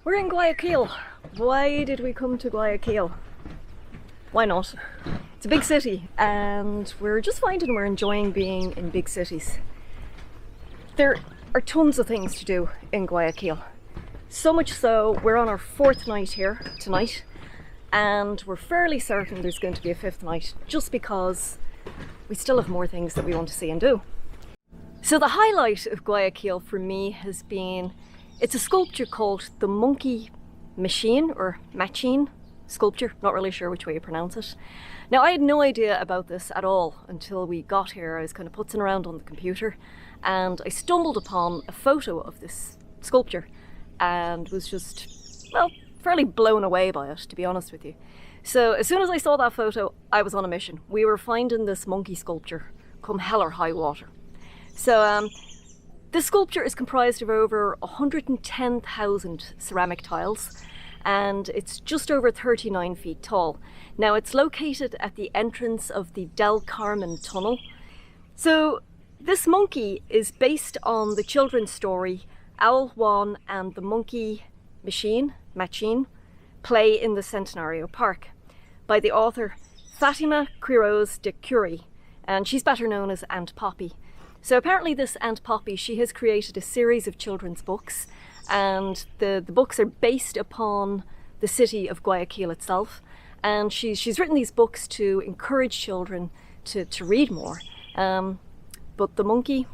We're in Guayaquil. Why did we come to Guayaquil? Why not? It's a big city and we're just finding we're enjoying being in big cities. There are tons of things to do in Guayaquil. So much so, we're on our 4th night here tonight and we're fairly certain there's going to be a 5th night just because we still have more things that we want to see and do. So the highlight of Guayaquil for me has been, it's a sculpture called the Monkey Machine or Machín sculpture, not really sure which way you pronounce it. Now I had no idea about this at all until we got here. I was kind of putzing around on the computer and I stumbled upon a photo of this sculpture and was just, well, fairly blown away by it, to be honest with you. So as soon as I saw that photo, I was on a mission. We were finding this monkey sculpture come hell or high water. So this sculpture is comprised of over 110,000 ceramic tiles and it's just over 39 feet tall. Now it's located at the entrance of the Del Carmen tunnel. So this monkey is based on the children's story Owl Juan and the Monkey Machine, play in the Centenario Park by the author Fatima Quiroz de Curie, and she's better known as Aunt Poppy. So apparently this Aunt Poppy, she has created a series of children's books and the books are based upon the city of Guayaquil itself, and she's written these books to encourage children to read more. But the monkey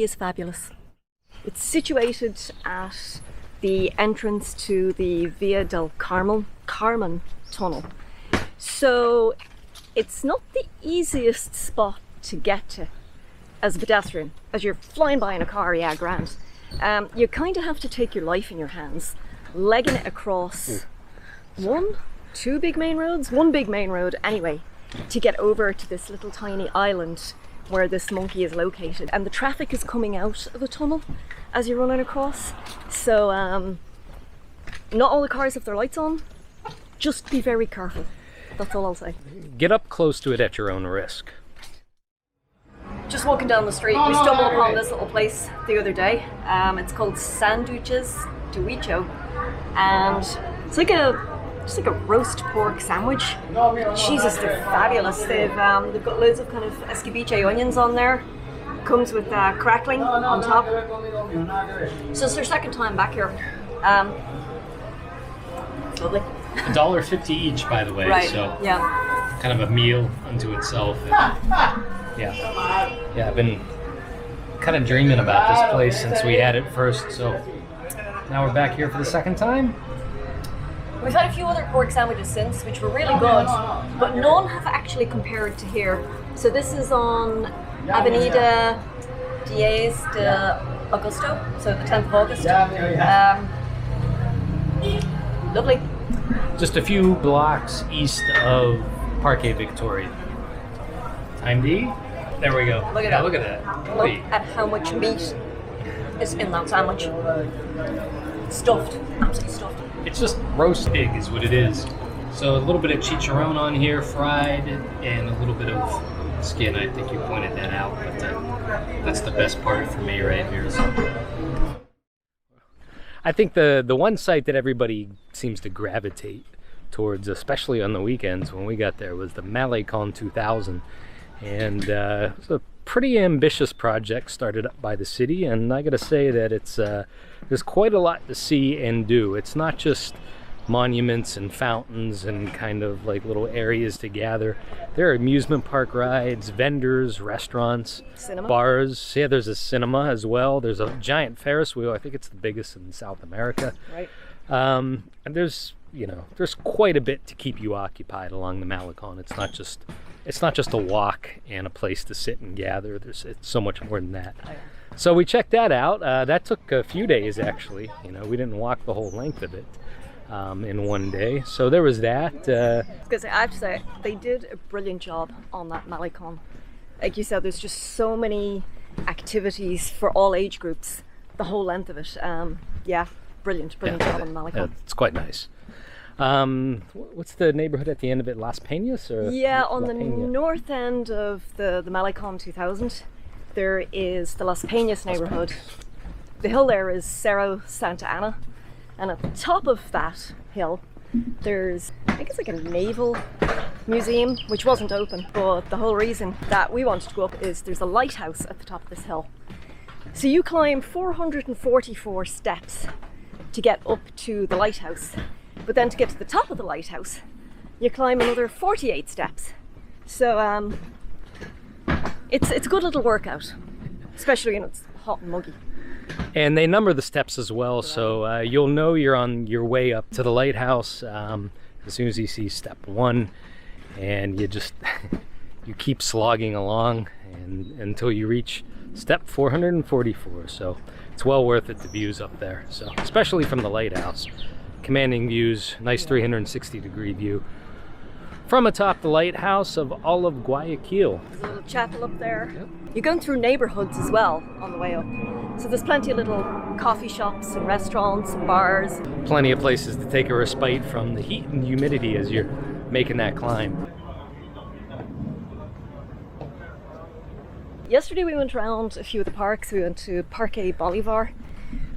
is fabulous. It's situated at the entrance to the Via del Carmen tunnel. So it's not the easiest spot to get to as a pedestrian. As you're flying by in a car, yeah, grand. You kind of have to take your life in your hands, legging it across one big main road anyway, to get over to this little tiny island where this monkey is located. And the traffic is coming out of the tunnel as you're running across. So not all the cars have their lights on. Just be very careful. That's all I'll say. Get up close to it at your own risk. Just walking down the street, we stumbled upon this little place the other day. It's called Sanduche Chancho, and it's just like a roast pork sandwich. Jesus, they're fabulous. They've got loads of kind of escabeche onions on there. Comes with crackling on top. So it's their 2nd time back here. It's lovely. $1.50 each, by the way. Right. So yeah. Kind of a meal unto itself. Yeah, I've been kind of dreaming about this place since we had it first, so now we're back here for the 2nd time. We've had a few other pork sandwiches since, which were really good, but none have actually compared to here. So this is on Avenida 10 de Agosto, so the 10th of August. Lovely. Just a few blocks east of Parque Victoria. Time to eat. There we go. Look at that. Look at that. Look at how much meat is in that sandwich. Stuffed. Absolutely stuffed. It's just roast pig is what it is. So a little bit of chicharron on here, fried, and a little bit of skin. I think you pointed that out, but that's the best part for me right here. So. I think the one site that everybody seems to gravitate towards, especially on the weekends when we got there, was the Malecón 2000. And it's a pretty ambitious project started up by the city, and I gotta say that it's there's quite a lot to see and do. It's not just monuments and fountains and kind of like little areas to gather. There are amusement park rides, vendors, restaurants, cinema, bars. Yeah, there's a cinema as well. There's a giant Ferris wheel. I think it's the biggest in South America. Right. And there's quite a bit to keep you occupied along the Malecón. It's not just a walk and a place to sit and gather. It's so much more than that. So we checked that out. That took a few days actually. We didn't walk the whole length of it in one day. So there was that. Because I have to say, they did a brilliant job on that Malecón. Like you said, there's just so many activities for all age groups, the whole length of it. Yeah, brilliant job on the Malecón. Yeah, it's quite nice. What's the neighborhood at the end of it? Las Peñas? Or yeah, on the north end of the Malecón 2000, there is the Las Peñas neighborhood. The hill there is Cerro Santa Ana, And at the top of that hill, there's, I think it's like a naval museum, which wasn't open. But the whole reason that we wanted to go up is there's a lighthouse at the top of this hill. So you climb 444 steps to get up to the lighthouse. But then to get to the top of the lighthouse, you climb another 48 steps. So it's a good little workout, especially when it's hot and muggy. And they number the steps as well, so you'll know you're on your way up to the lighthouse as soon as you see step 1, and you just you keep slogging along and until you reach step 444. So it's well worth it, the views up there, so especially from the lighthouse. Commanding views, nice 360-degree view from atop the lighthouse of all of Guayaquil. There's a little chapel up there. Yep. You're going through neighborhoods as well on the way up. So there's plenty of little coffee shops and restaurants and bars. Plenty of places to take a respite from the heat and humidity as you're making that climb. Yesterday we went around a few of the parks. We went to Parque Bolívar,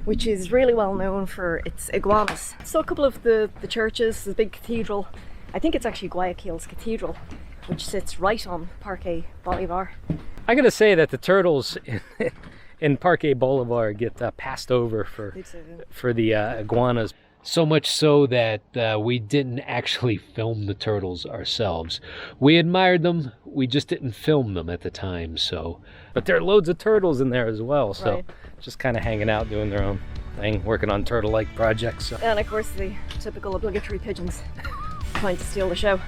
which is really well known for its iguanas. So a couple of the churches, the big cathedral, I think it's actually Guayaquil's cathedral, which sits right on Parque Bolívar. I gotta say that the turtles in Parque Bolívar get passed over for the iguanas. So much so that we didn't actually film the turtles ourselves. We admired them, we just didn't film them at the time. So, but there are loads of turtles in there as well. So right. Just kind of hanging out, doing their own thing, working on turtle-like projects. So. And of course the typical obligatory pigeons trying to steal the show.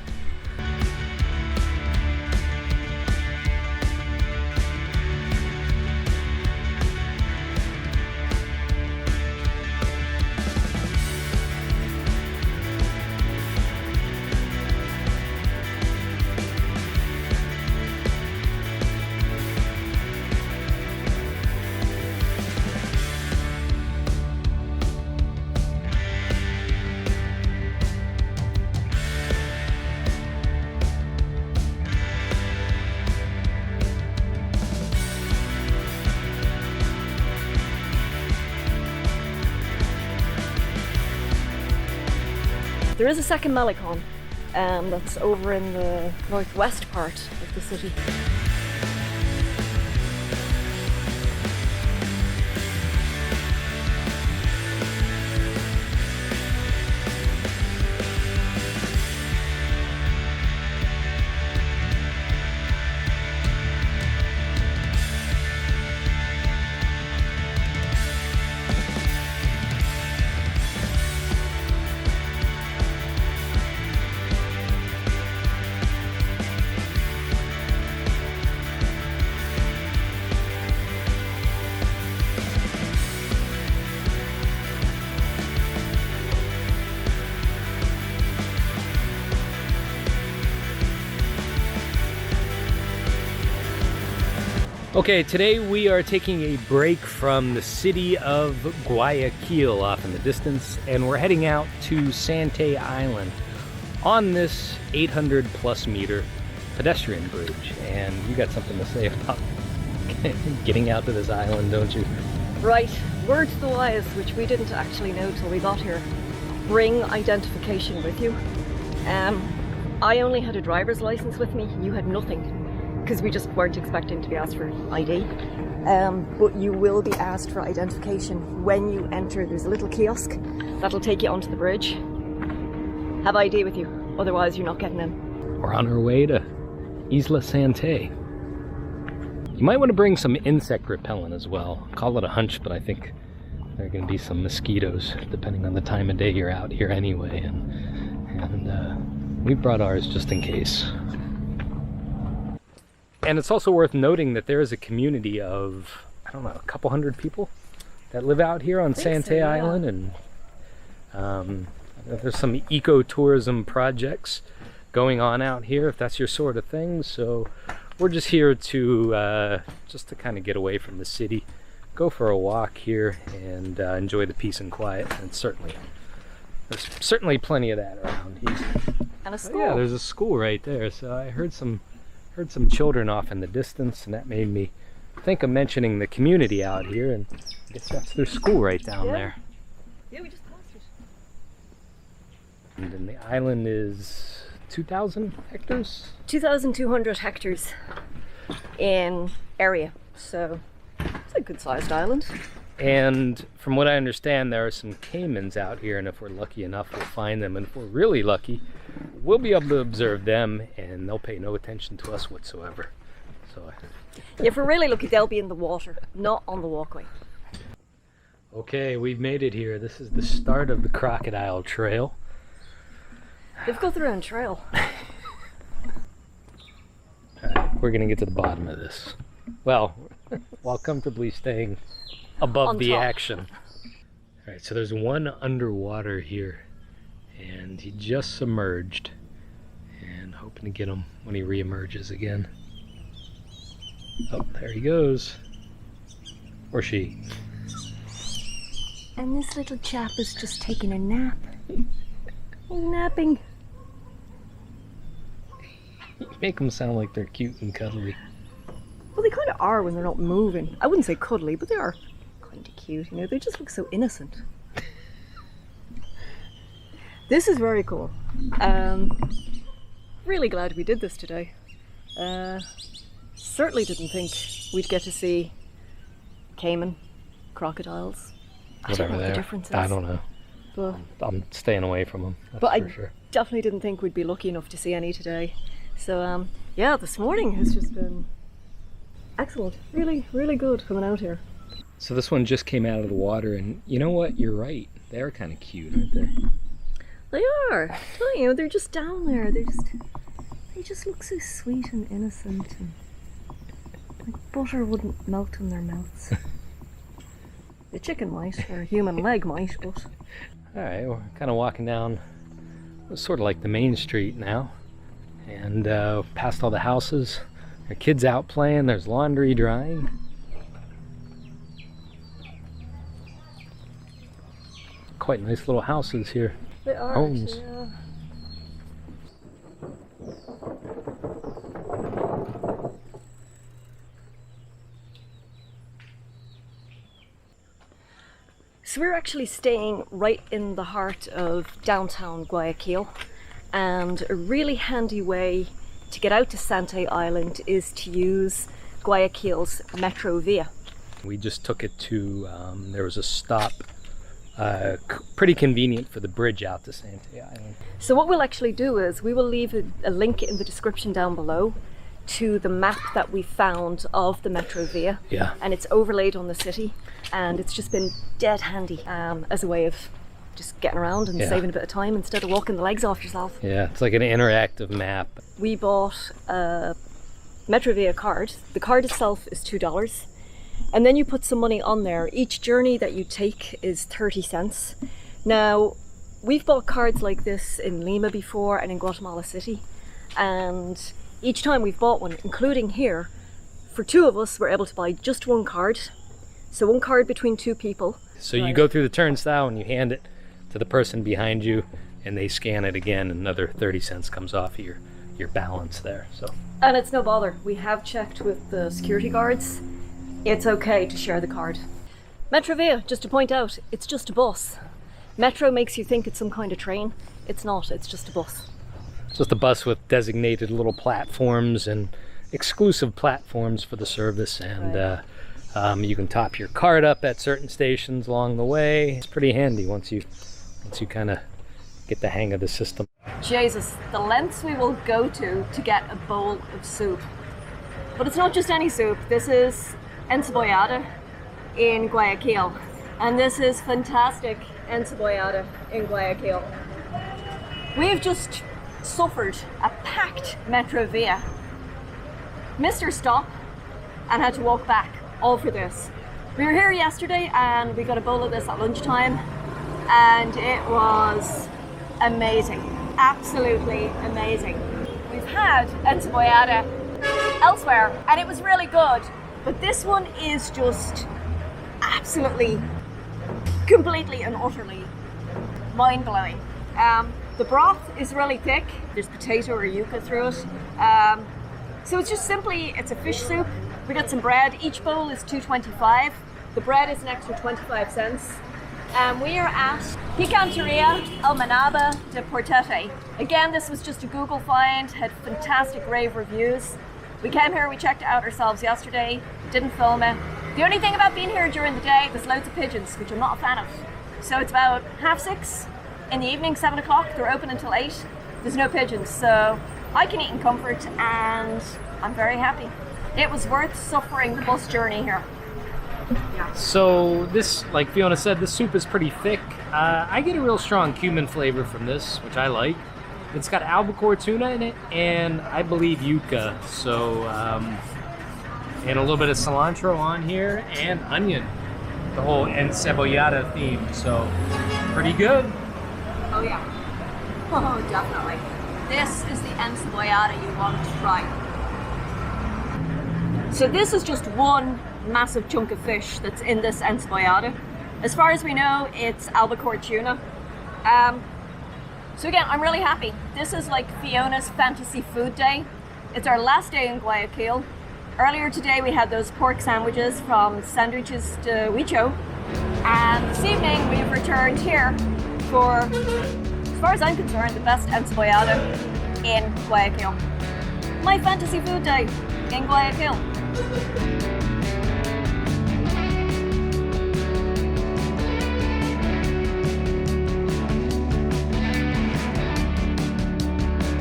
There is a second Malecón that's over in the northwest part of the city. Okay, today we are taking a break from the city of Guayaquil off in the distance, and we're heading out to Santay Island on this 800 plus meter pedestrian bridge. And you got something to say about getting out to this island, don't you? Right, word to the wise, which we didn't actually know till we got here. Bring identification with you. I only had a driver's license with me, you had nothing. Because we just weren't expecting to be asked for ID. But you will be asked for identification when you enter. There's a little kiosk that'll take you onto the bridge. Have ID with you, otherwise you're not getting in. We're on our way to Isla Santay. You might want to bring some insect repellent as well. Call it a hunch, but I think there are going to be some mosquitoes depending on the time of day you're out here anyway. And we brought ours just in case. And it's also worth noting that there is a community of, I don't know, a couple hundred people that live out here on Santay Island, and there's some ecotourism projects going on out here if that's your sort of thing. So we're just here to kind of get away from the city, go for a walk here, and enjoy the peace and quiet. And there's certainly plenty of that around here. And a school. Yeah, there's a school right there. So I heard some children off in the distance, and that made me think of mentioning the community out here, and I guess that's their school right down there. Yeah, we just passed it. And the island is 2,000 hectares? 2,200 hectares in area, so it's a good sized island. And from what I understand, there are some caimans out here, and if we're lucky enough, we'll find them. And if we're really lucky, we'll be able to observe them, and they'll pay no attention to us whatsoever. So, if we're really lucky, they'll be in the water, not on the walkway. Okay, we've made it here. This is the start of the Crocodile Trail. They've got their own trail. Alright, we're gonna get to the bottom of this. Well, while comfortably staying above On the top. action. Alright, so there's one underwater here, and he just submerged, and hoping to get him when he re-emerges again. Oh, there he goes. Or she. And this little chap is just taking a nap. He's napping. Make them sound like they're cute and cuddly. Well, they kind of are when they're not moving. I wouldn't say cuddly, but they are kind of cute, you know? They just look so innocent. This is very cool. Really glad we did this today. Certainly didn't think we'd get to see caiman, crocodiles. I don't know what the difference is. I don't know. But I'm staying away from them. That's But for I sure. definitely didn't think we'd be lucky enough to see any today. So yeah, this morning has just been excellent. Really, really good coming out here. So this one just came out of the water, and you know what? You're right. They're kind of cute, aren't they? They are. You know, they're just down there. They just look so sweet and innocent, and like butter wouldn't melt in their mouths. The chicken might, or a human leg might, but All right, we're kind of walking down sort of like the main street now, and past all the houses. There are kids out playing. There's laundry drying. Quite nice little houses here. they are. Homes. Actually, yeah. So we're actually staying right in the heart of downtown Guayaquil, and a really handy way to get out to Santay Island is to use Guayaquil's Metrovía. We just took it to, there was a stop, pretty convenient for the bridge out to Santay Island. So what we'll actually do is we will leave a link in the description down below to the map that we found of the Metrovía. Yeah. And it's overlaid on the city, and it's just been dead handy as a way of just getting around and Yeah. saving a bit of time instead of walking the legs off yourself. Yeah, it's like an interactive map. We bought a Metrovía card. The card itself is $2, and then you put some money on there. Each journey that you take is 30 cents. Now, we've bought cards like this in Lima before and in Guatemala City, and each time we've bought one, including here, for two of us, we're able to buy just one card. So one card between two people. So you go through the turnstile and you hand it to the person behind you, and they scan it again, and another 30 cents comes off of your balance there. So And it's no bother. We have checked with the security guards. It's okay to share the card. Metrovía, just to point out, it's just a bus. Metro makes you think it's some kind of train. It's not, it's just a bus. it's just a bus with designated little platforms and exclusive platforms for the service, and you can top your card up at certain stations along the way. It's pretty handy once you kind of get the hang of the system. Jesus, the lengths we will go to get a bowl of soup. But it's not just any soup. This is Encebollado in Guayaquil. And this is fantastic Encebollado in Guayaquil. We've just suffered a packed Metrovía. Missed our stop and had to walk back, all for this. We were here yesterday and we got a bowl of this at lunchtime, and it was amazing. Absolutely amazing. We've had Encebollado elsewhere and it was really good, but this one is just absolutely, completely and utterly mind-blowing. The broth is really thick. There's potato or yuca through it. So it's just simply, it's a fish soup. We got some bread. Each bowl is $2.25. The bread is an extra 25 cents. We are at Picanteria Almanaba de Portete. Again, this was just a Google find, had fantastic rave reviews. We came here, we checked it out ourselves yesterday, didn't film it. The only thing about being here during the day, there's loads of pigeons, which I'm not a fan of. So it's about 6:30 in the evening, 7 o'clock, they're open until 8. There's no pigeons, so I can eat in comfort and I'm very happy. It was worth suffering the bus journey here. So this, like Fiona said, this soup is pretty thick. I get a real strong cumin flavor from this, which I like. It's got albacore tuna in it, and I believe yuca. So, and a little bit of cilantro on here, and onion. The whole Encebollado theme, so pretty good. Oh yeah. Oh, definitely. This is the Encebollado you want to try. So this is just one massive chunk of fish that's in this Encebollado. As far as we know, it's albacore tuna. So again, I'm really happy. This is like Fiona's fantasy food day. It's our last day in Guayaquil. Earlier today we had those pork sandwiches from Sanduche Chancho, and this evening we've returned here for, as far as I'm concerned, the best Encebollado in Guayaquil. My fantasy food day in Guayaquil.